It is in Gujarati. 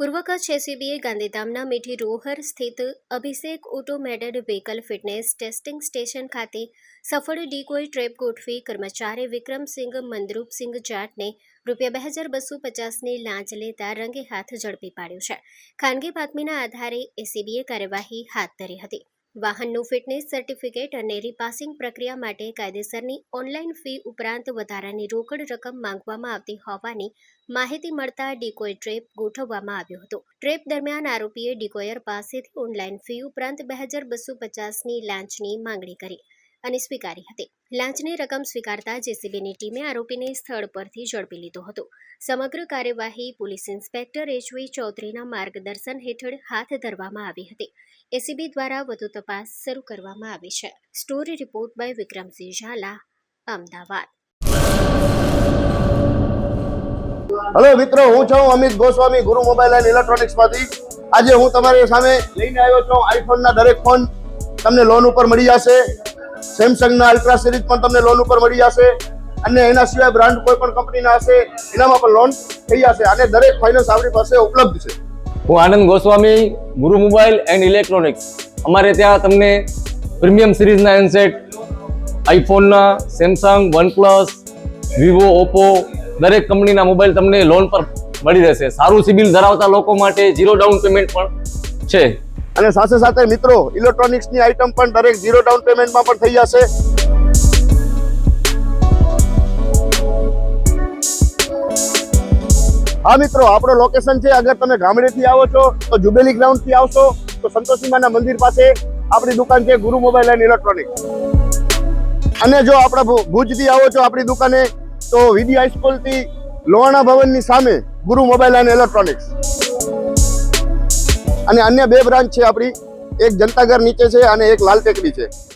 પૂર્વ કચ્છ એસીબીએ ગાંધીધામના મીઠી રોહર સ્થિત Abhishek automated vehicle fitness testing station ખાતે સફળ ડીકોય ટ્રેપ ગોઠવી કર્મચારી વિક્રમસિંહ મંદરૂપસિંહ જાટને ₹2250ની લાંચ લેતા રંગે હાથ ઝડપી પાડ્યો છે. ખાનગી બાતમીના આધારે એસીબીએ કાર્યવાહી હાથ ધરી હતી. વાહનનું ફિટનેસ સર્ટિફિકેટ અને રીપાસિંગ પ્રક્રિયા માટે કાયદેસરની ઓનલાઈન ફી ઉપરાંત વધારાની રોકડ રકમ માંગવામાં આવતી હોવાની માહિતી મળતા ડીકોય ટ્રેપ ગોઠવવામાં આવ્યો હતો. ટ્રેપ દરમિયાન આરોપીએ ડીકોયર પાસેથી ઓનલાઈન ફી ઉપરાંત 2250ની લાંચની માંગણી કરી અને સ્વીકારી હતી. લાંચની રકમ સ્વીકારતા જેસીબીની ટીમે આરોપીને સ્થળ પરથી ઝડપી લીધો હતો. સમગ્ર કાર્યવાહી પોલીસ ઇન્સ્પેક્ટર એચવી ચૌધરીના માર્ગદર્શન હેઠળ હાથ ધરવામાં આવી હતી. એસીબી દ્વારા વધુ તપાસ શરૂ કરવામાં આવી છે. Story report by Vikramsinh Zala, Ahmedabad. Hello મિત્રો, હું છું અમિત ગોસ્વામી, ગુરુ મોબાઈલ એન્ડ ઇલેક્ટ્રોનિક્સમાંથી. આજે હું તમારી સામે લઈને આવ્યો છું આઈફોનના દરેક ફોન તમને લોન ઉપર મળી જશે. સેમસંગના અલ્ટ્રા સિરીઝ પણ તમને લોન ઉપર મળી જશે અને એના સિવાય બ્રાન્ડ કોઈ પણ કંપનીના હશે એનામાં પણ લોન થઈ જશે અને દરેક ફાઇનાન્સ આપણી પાસે ઉપલબ્ધ છે. હું આનંદ ગોસ્વામી, ગુરુ મોબાઈલ એન્ડ ઇલેક્ટ્રોનિક્સ. અમારે ત્યાં તમને પ્રીમિયમ સિરીઝના હેન્ડસેટ, આઈફોનના, સેમસંગ, વનપ્લસ, વિવો, ઓપ્પો દરેક કંપનીના મોબાઈલ તમને લોન પર મળી રહેશે. સારું સિબિલ ધરાવતા લોકો માટે 0 ડાઉન પેમેન્ટ પણ છે. અને સાથે સાથે મિત્રો ઇલેક્ટ્રોનિક્સની આઇટમ પણ દરેક 0 ડાઉન પેમેન્ટમાં પણ થઈ જશે. હા મિત્રો, આપણો લોકેશન છે, અગર તમે ગામડેથી આવો છો તો જુબેલી ગ્રાઉન્ડથી આવશો તો સંતોષીમાના મંદિર પાસે આપણી દુકાન છે ગુરુ મોબાઈલ એન્ડ ઇલેક્ટ્રોનિક્સ. અને જો આપણા ભુજથી આવો છો આપણી દુકાને તો વીડી હાઈસ્કૂલથી લોહાણા ભવનની સામે ગુરુ મોબાઈલ એન્ડ ઇલેક્ટ્રોનિક્સ. અને અન્ય 2 બ્રાન્ચ છે આપણી, એક જનતાગર નીચે છે અને એક લાલ ટેકરી છે.